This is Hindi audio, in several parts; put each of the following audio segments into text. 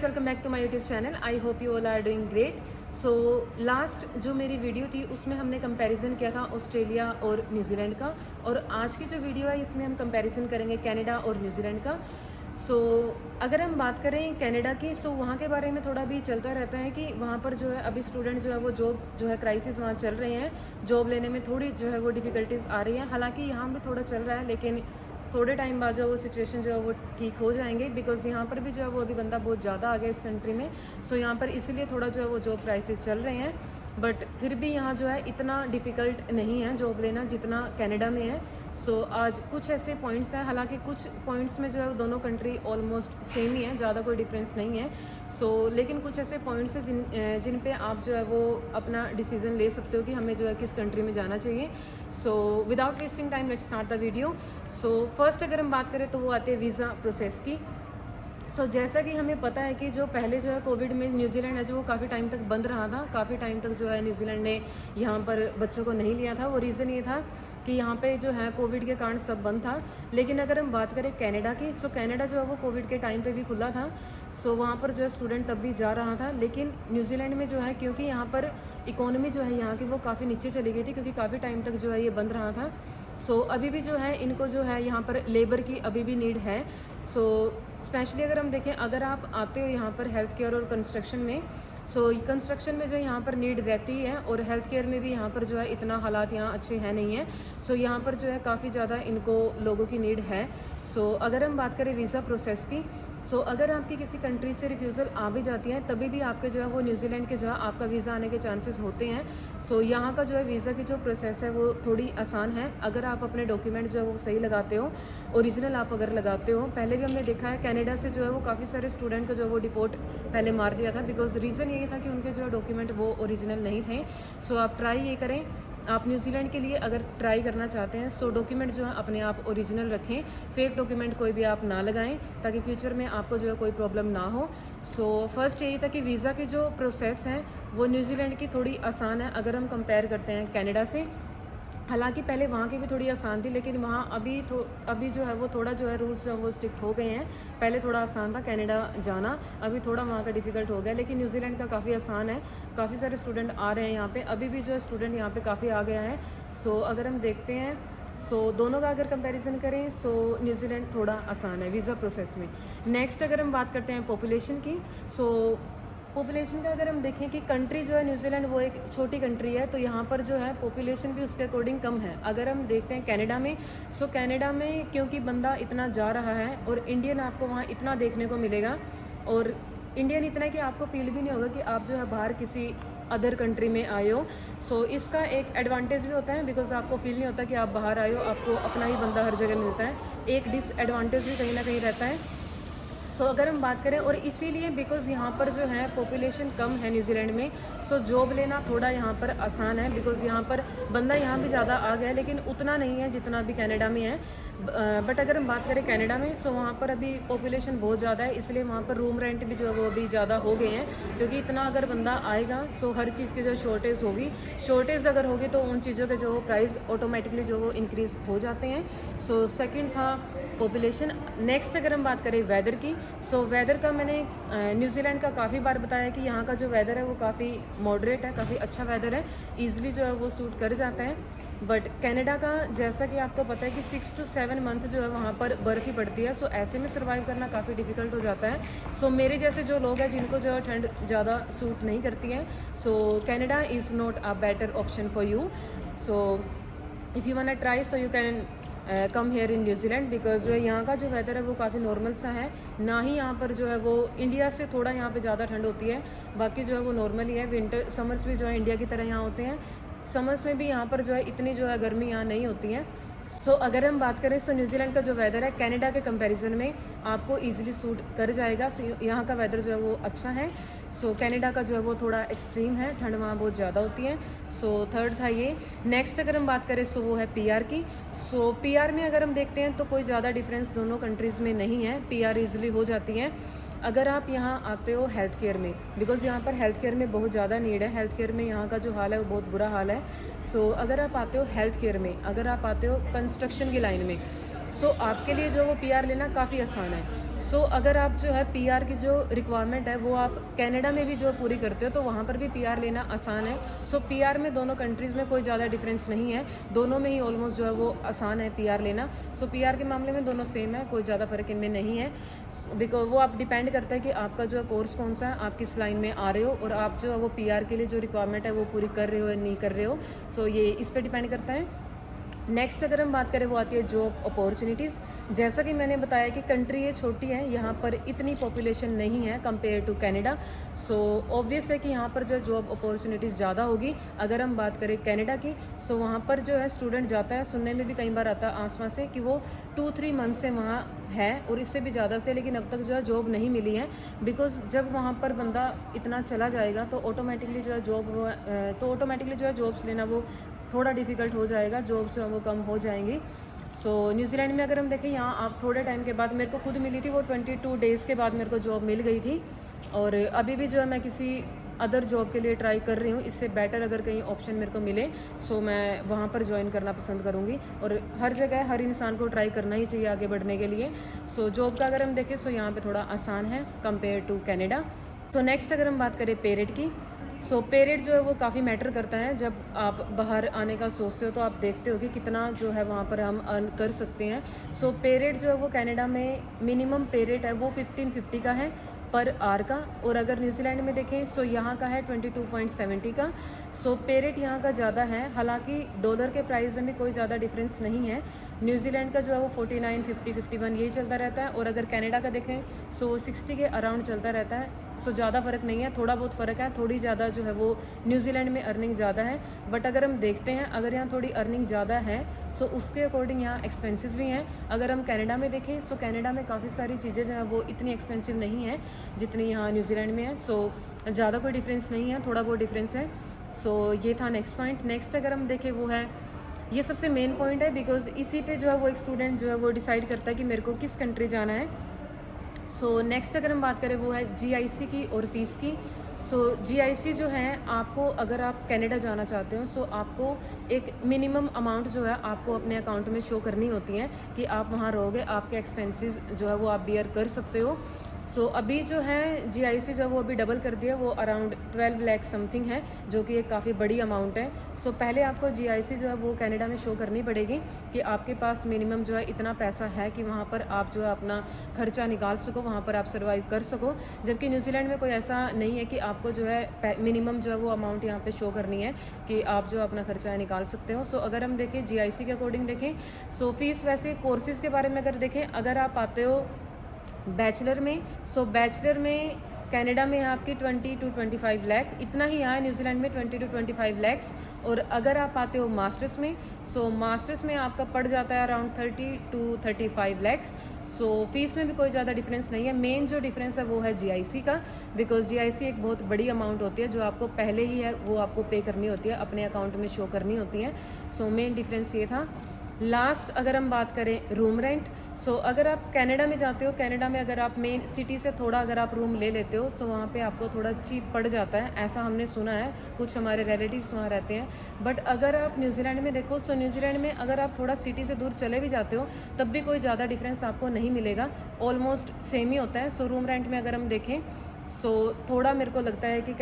Guys, welcome back to my YouTube channel. I hope you all are doing great. So last जो मेरी वीडियो थी उसमें हमने कंपैरिजन किया था ऑस्ट्रेलिया और न्यूजीलैंड का, और आज की जो वीडियो है इसमें हम कंपैरिजन करेंगे कनाडा और न्यूजीलैंड का। सो अगर हम बात करें कनाडा की, सो वहाँ के बारे में थोड़ा भी चलता रहता है कि वहाँ पर जो है अभी स्टूडेंट जो है वो जॉब जो है क्राइसिस वहाँ चल रहे हैं, जॉब लेने में थोड़ी जो है वो डिफ़िकल्टीज आ रही हैं। हालांकि यहाँ भी थोड़ा चल रहा है, लेकिन थोड़े टाइम बाद जो वो सिचुएशन जो है वो ठीक हो जाएंगे, बिकॉज यहाँ पर भी जो है वो अभी बंदा बहुत ज़्यादा आ गया इस कंट्री में। सो यहाँ पर इसीलिए थोड़ा जो है वो जॉब प्राइसेस चल रहे हैं, बट फिर भी यहाँ जो है इतना डिफ़िकल्ट नहीं है जॉब लेना जितना कनाडा में है। सो आज कुछ ऐसे पॉइंट्स हैं, हालांकि कुछ पॉइंट्स में जो है दोनों कंट्री ऑलमोस्ट सेम ही है, ज़्यादा कोई डिफरेंस नहीं है। सो लेकिन कुछ ऐसे पॉइंट्स हैं जिन पे आप जो है वो अपना डिसीज़न ले सकते हो कि हमें जो है किस कंट्री में जाना चाहिए। So without wasting time let's start the video. So first अगर हम बात करें तो वो आते हैं वीज़ा प्रोसेस की। जैसा कि हमें पता है कि जो पहले जो है कोविड में न्यूजीलैंड है जो वो काफ़ी टाइम तक बंद रहा था, काफ़ी टाइम तक जो है न्यूजीलैंड ने यहाँ पर बच्चों को नहीं लिया था। वो रीज़न ये था कि यहाँ पे जो है कोविड के कारण सब बंद था। लेकिन अगर हम बात करें कनाडा की, कनाडा जो है वो कोविड के टाइम पे भी खुला था। वहाँ पर जो है स्टूडेंट तब भी जा रहा था। लेकिन न्यूजीलैंड में जो है, क्योंकि यहाँ पर इकोनॉमी जो है यहाँ की वो काफ़ी नीचे चली गई थी, क्योंकि काफ़ी टाइम तक जो है ये बंद रहा था। अभी भी जो है इनको जो है यहाँ पर लेबर की अभी भी नीड है। स्पेशली अगर हम देखें, अगर आप आते हो यहाँ पर हेल्थ केयर और कंस्ट्रक्शन में, कंस्ट्रक्शन में जो यहाँ पर नीड रहती है, और हेल्थ केयर में भी यहाँ पर जो है इतना हालात यहाँ अच्छे हैं नहीं है। यहाँ पर जो है काफ़ी ज़्यादा इनको लोगों की नीड है। अगर हम बात करें वीज़ा प्रोसेस की, अगर आपकी किसी कंट्री से रिफ्यूज़ल आ भी जाती है तभी भी आपके जो है वो न्यूजीलैंड के जो है आपका वीज़ा आने के चांसेस होते हैं। यहाँ का जो है वीज़ा की जो प्रोसेस है वो थोड़ी आसान है, अगर आप अपने डॉक्यूमेंट जो है वो सही लगाते हो, ओरिजिनल आप अगर लगाते हो। पहले भी हमने देखा है कनाडा से जो है वो काफ़ी सारे स्टूडेंट को जो है वो डिपोर्ट पहले मार दिया था, बिकॉज रीज़न यही था कि उनके जो डॉक्यूमेंट वो ओरिजिनल नहीं थे। आप ट्राई ये करें, आप न्यूजीलैंड के लिए अगर ट्राई करना चाहते हैं डॉक्यूमेंट जो है अपने आप ओरिजिनल रखें, फेक डॉक्यूमेंट कोई भी आप ना लगाएं, ताकि फ्यूचर में आपको जो है कोई प्रॉब्लम ना हो। फर्स्ट यही था कि वीज़ा की जो प्रोसेस है वो न्यूजीलैंड की थोड़ी आसान है अगर हम कंपेयर करते हैं कनाडा से। हालांकि पहले वहाँ की भी थोड़ी आसान थी, लेकिन वहाँ अभी जो है वो थोड़ा जो है रूल्स जो है वो स्ट्रिक्ट हो गए हैं। पहले थोड़ा आसान था कनाडा जाना, अभी थोड़ा वहाँ का डिफ़िकल्ट हो गया, लेकिन न्यूजीलैंड का काफ़ी आसान है। काफ़ी सारे स्टूडेंट आ रहे हैं यहाँ पे, अभी भी जो है स्टूडेंट यहाँ पे काफ़ी आ गया है। अगर हम देखते हैं दोनों का अगर कंपैरिजन करें, न्यूजीलैंड थोड़ा आसान है वीज़ा प्रोसेस में। नेक्स्ट अगर हम बात करते हैं पॉपुलेशन की, पॉपुलेशन का अगर हम देखें कि कंट्री जो है न्यूजीलैंड वो एक छोटी कंट्री है, तो यहाँ पर जो है पॉपुलेशन भी उसके अकॉर्डिंग कम है। अगर हम देखते हैं कनाडा में, कनाडा में क्योंकि बंदा इतना जा रहा है और इंडियन आपको वहाँ इतना देखने को मिलेगा, और इंडियन इतना है कि आपको फील भी नहीं होगा कि आप जो है बाहर किसी अदर कंट्री में आए हो। इसका एक एडवांटेज भी होता है, बिकॉज आपको फील नहीं होता कि आप बाहर आए हो, आपको अपना ही बंदा हर जगह मिलता है। एक डिसएडवांटेज भी कहीं ना कहीं रहता है। अगर हम बात करें, और इसीलिए बिकॉज़ यहाँ पर जो है पॉपुलेशन कम है न्यूजीलैंड में, जॉब लेना थोड़ा यहाँ पर आसान है, बिकॉज़ यहाँ पर बंदा यहाँ भी ज़्यादा आ गया है, लेकिन उतना नहीं है जितना अभी कनाडा में है। बट अगर हम बात करें कनाडा में, वहाँ पर अभी पॉपुलेशन बहुत ज़्यादा है, इसलिए वहाँ पर रूम रेंट भी जो है वो अभी ज़्यादा हो गए हैं, क्योंकि इतना अगर बंदा आएगा हर चीज़ की जो शॉर्टेज होगी, शॉर्टेज अगर होगी तो उन चीज़ों के जो प्राइस ऑटोमेटिकली जो वो इंक्रीज़ हो जाते हैं। सेकंड था पॉपुलेशन। नेक्स्ट अगर हम बात करें वेदर की, वेदर का मैंने न्यूजीलैंड का काफ़ी बार बताया कि यहाँ का जो वेदर है वो काफ़ी मॉडरेट है, काफ़ी अच्छा वेदर है, ईजिली जो है वो सूट कर जाता है। बट कनाडा का जैसा कि आपको पता है कि 6 to 7 मंथ जो है वहाँ पर बर्फ़ ही पड़ती है, ऐसे में सर्वाइव करना काफ़ी डिफ़िकल्ट हो जाता है। मेरे जैसे जो लोग हैं जिनको जो है ठंड ज़्यादा सूट नहीं करती है, Canada is not a better option for you. If you want try, you can come here in New Zealand, because जो है यहाँ का जो वेदर है वो काफ़ी नॉर्मल सा है, ना ही यहाँ पर जो है वो इंडिया से थोड़ा यहाँ पे ज़्यादा ठंड होती है, बाकी जो है वो नॉर्मल ही है। विंटर समर्स भी जो है इंडिया की तरह यहाँ होते हैं, समर्स में भी यहाँ पर जो है इतनी जो है गर्मी यहाँ नहीं होती है। अगर हम बात करें न्यूजीलैंड का जो वेदर है कनाडा के कंपैरिजन में आपको इजीली सूट कर जाएगा। यहाँ का वेदर जो है वो अच्छा है। कनाडा का जो है वो थोड़ा एक्सट्रीम है, ठंड वहाँ बहुत ज़्यादा होती है। थर्ड था ये। नेक्स्ट अगर हम बात करें वो है पीआर की। पीआर में अगर हम देखते हैं तो कोई ज़्यादा डिफरेंस दोनों कंट्रीज़ में नहीं है, पीआर इजीली हो जाती है अगर आप यहाँ आते हो हेल्थ केयर में, बिकॉज़ यहाँ पर हेल्थ केयर में बहुत ज़्यादा नीड है। हेल्थ केयर में यहाँ का जो हाल है वो बहुत बुरा हाल है। अगर आप आते हो हेल्थ केयर में, अगर आप आते हो कंस्ट्रक्शन की लाइन में, सो आपके लिए जो वो पीआर लेना काफ़ी आसान है। सो अगर आप जो है पीआर की जो रिक्वायरमेंट है वो आप कनाडा में भी जो पूरी करते हो तो वहाँ पर भी पीआर लेना आसान है। सो पीआर में दोनों कंट्रीज़ में कोई ज़्यादा डिफरेंस नहीं है, दोनों में ही ऑलमोस्ट जो है वो आसान है पीआर लेना। सो पीआर के मामले में दोनों सेम है, कोई ज़्यादा फ़र्क इनमें नहीं है। बिकॉज वो आप डिपेंड करता है कि आपका जो है कोर्स कौन सा है, आप किस लाइन में आ रहे हो और आप जो है वो पीआर के लिए जो रिक्वायरमेंट है वो पूरी कर रहे हो या नहीं कर रहे हो। सो ये इस पर डिपेंड करता है। नेक्स्ट अगर हम बात करें वो आती है जॉब अपॉर्चुनिटीज़। जैसा कि मैंने बताया कि कंट्री ये छोटी है, यहाँ पर इतनी पॉपुलेशन नहीं है compare to Canada. So obvious है कि यहाँ पर जो जॉब अपॉर्चुनिटीज़ ज़्यादा होगी। अगर हम बात करें कनाडा की, सो वहाँ पर जो है स्टूडेंट जाता है, सुनने में भी कई बार आता है आसपास से कि वो 2-3 मंथ से वहाँ है और इससे भी ज़्यादा से, लेकिन अब तक जो है जॉब नहीं मिली है। बिकॉज जब वहाँ पर बंदा इतना चला जाएगा तो ऑटोमेटिकली जो है जॉब्स लेना वो थोड़ा डिफ़िकल्ट हो जाएगा, जॉब्स वो कम हो जाएंगी। सो न्यूजीलैंड में अगर हम देखें, यहाँ आप थोड़े टाइम के बाद, मेरे को खुद मिली थी वो 22 डेज़ के बाद मेरे को जॉब मिल गई थी। और अभी भी जो है मैं किसी अदर जॉब के लिए ट्राई कर रही हूँ। इससे बेटर अगर कहीं ऑप्शन मेरे को मिले सो मैं वहाँ पर ज्वाइन करना पसंद करूँगी। और हर जगह हर इंसान को ट्राई करना ही चाहिए आगे बढ़ने के लिए। सो जॉब का अगर हम देखें सो यहाँ पे थोड़ा आसान है कंपेयर टू कनाडा। तो नेक्स्ट अगर हम बात करें पे रेट की, सो पे रेट जो है वो काफ़ी मैटर करता है। जब आप बाहर आने का सोचते हो तो आप देखते हो कि कितना जो है वहाँ पर हम अर्न कर सकते हैं। सो पे रेट जो है वो कनाडा में मिनिमम पे रेट है वो 1550 का है पर आवर का। और अगर न्यूजीलैंड में देखें सो यहाँ का है 22.70 का। सो पे रेट यहाँ का ज़्यादा है, हालांकि डॉलर के प्राइस में भी कोई ज़्यादा डिफरेंस नहीं है। न्यूजीलैंड का जो है वो 49, 50, 51 यही चलता रहता है। और अगर कनाडा का देखें सो 60 के अराउंड चलता रहता है। सो ज़्यादा फ़र्क नहीं है, थोड़ा बहुत फ़र्क है, थोड़ी ज़्यादा जो है वो न्यूजीलैंड में अर्निंग ज़्यादा है। बट अगर हम देखते हैं, अगर यहाँ थोड़ी अर्निंग ज़्यादा है सो उसके अकॉर्डिंग यहाँ एक्सपेंसेस भी हैं। अगर हम कनाडा में देखें सो कनाडा में काफ़ी सारी चीज़ें जो है वो इतनी एक्सपेंसिव नहीं है जितनी यहाँ न्यूजीलैंड में है। सो ज़्यादा कोई डिफरेंस नहीं है, थोड़ा बहुत डिफरेंस है। सो ये था नेक्स्ट पॉइंट। नेक्स्ट अगर हम देखें वो है, ये सबसे मेन पॉइंट है बिकॉज इसी पे जो है वो एक स्टूडेंट जो है वो डिसाइड करता है कि मेरे को किस कंट्री जाना है। सो नेक्स्ट अगर हम बात करें वो है जीआईसी की और फीस की। सो जीआईसी जो है, आपको अगर आप कनाडा जाना चाहते हो सो आपको एक मिनिमम अमाउंट जो है आपको अपने अकाउंट में शो करनी होती है कि आप वहाँ रहोगे, आपके एक्सपेंसेस जो है वो आप बियर कर सकते हो। सो अभी जो है जीआईसी जो वो अभी डबल कर दिया, वो अराउंड 12 लाख समथिंग है, जो कि एक काफ़ी बड़ी अमाउंट है। सो पहले आपको जीआईसी जो है वो कनाडा में शो करनी पड़ेगी कि आपके पास मिनिमम जो है इतना पैसा है कि वहाँ पर आप जो है अपना खर्चा निकाल सको, वहाँ पर आप सर्वाइव कर सको। जबकि न्यूजीलैंड में कोई ऐसा नहीं है कि आपको जो है मिनिमम जो है वो अमाउंट यहाँ पे शो करनी है कि आप जो अपना खर्चा निकाल सकते हो। सो अगर हम देखें जीआईसी के अकॉर्डिंग देखें सो फीस, वैसे कोर्सेज़ के बारे में अगर देखें, अगर आप आते हो बैचलर में सो बैचलर में कनाडा में है आपकी 20 to 25 लाख, इतना ही यहाँ न्यूजीलैंड में 20 to 25 लैक्स। और अगर आप आते हो मास्टर्स में सो मास्टर्स में आपका पड़ जाता है around 30 to 35 lakhs. So fees में भी कोई ज़्यादा डिफरेंस नहीं है। मेन जो डिफरेंस है वो है जीआईसी का, बिकॉज जीआईसी एक बहुत बड़ी अमाउंट होती है जो आपको पहले ही है वो आपको पे करनी होती है, अपने अकाउंट में शो करनी होती है। सो मेन डिफरेंस ये था। लास्ट अगर हम बात करें रूम रेंट, सो अगर आप कनाडा में जाते हो, कनाडा में अगर आप मेन सिटी से थोड़ा अगर आप रूम ले लेते हो सो वहाँ पे आपको थोड़ा चीप पड़ जाता है, ऐसा हमने सुना है, कुछ हमारे रिलेटिव्स वहाँ रहते हैं। बट अगर आप न्यूजीलैंड में देखो सो न्यूजीलैंड में अगर आप थोड़ा सिटी से दूर चले भी जाते हो तब भी कोई ज़्यादा डिफरेंस आपको नहीं मिलेगा, ऑलमोस्ट सेम ही होता है। सो रूम रेंट में अगर हम देखें सो थोड़ा मेरे को लगता है कि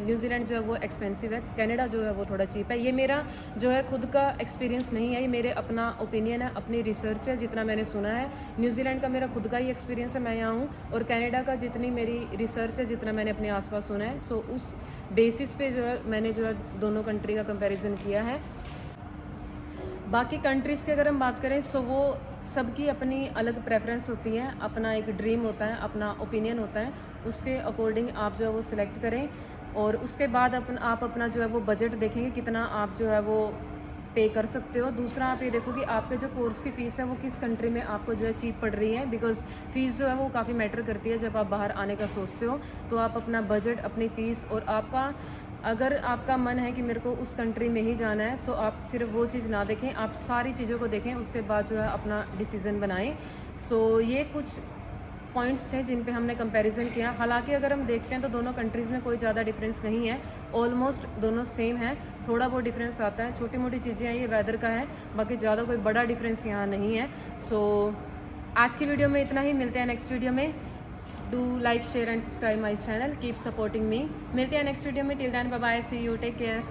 न्यूजीलैंड जो है वो एक्सपेंसिव है, कनाडा जो है वो थोड़ा चीप है। ये मेरा जो है खुद का एक्सपीरियंस नहीं है, ये मेरे अपना ओपिनियन है, अपनी रिसर्च है, जितना मैंने सुना है। न्यूजीलैंड का मेरा खुद का ही एक्सपीरियंस है, मैं यहाँ हूँ, और कनाडा का जितनी मेरी रिसर्च है, जितना मैंने अपने आसपास सुना है, सो उस बेसिस पे जो है मैंने जो है दोनों कंट्री का कंपैरिजन किया है। बाकी कंट्रीज़ की अगर हम बात करें सो वो सबकी अपनी अलग प्रेफरेंस होती है, अपना एक ड्रीम होता है, अपना ओपिनियन होता है, उसके अकॉर्डिंग आप जो है वो सिलेक्ट करें। और उसके बाद आप अपना जो है वो बजट देखेंगे कितना आप जो है वो पे कर सकते हो। दूसरा आप ये देखो कि आपके जो कोर्स की फ़ीस है वो किस कंट्री में आपको जो है चीप पड़ रही है, बिकॉज फ़ीस जो है वो काफ़ी मैटर करती है जब आप बाहर आने का सोचते हो। तो आप अपना बजट, अपनी फ़ीस, और आपका अगर आपका मन है कि मेरे को उस कंट्री में ही जाना है सो आप सिर्फ वो चीज़ ना देखें, आप सारी चीज़ों को देखें, उसके बाद जो है अपना डिसीज़न बनाएं। सो ये कुछ पॉइंट्स हैं जिन पे हमने कंपैरिजन किया। हालांकि अगर हम देखते हैं तो दोनों कंट्रीज़ में कोई ज़्यादा डिफरेंस नहीं है, ऑलमोस्ट दोनों सेम है। थोड़ा बहुत डिफरेंस आता है, छोटी मोटी चीज़ें हैं, ये वेदर का है, बाकी ज़्यादा कोई बड़ा डिफरेंस यहाँ नहीं है। सो आज की वीडियो में इतना ही, मिलते हैं नेक्स्ट वीडियो में। Do like share and subscribe my channel, keep supporting me. मिलते हैं नेक्स्ट वीडियो में, till then bye bye, see you, take care.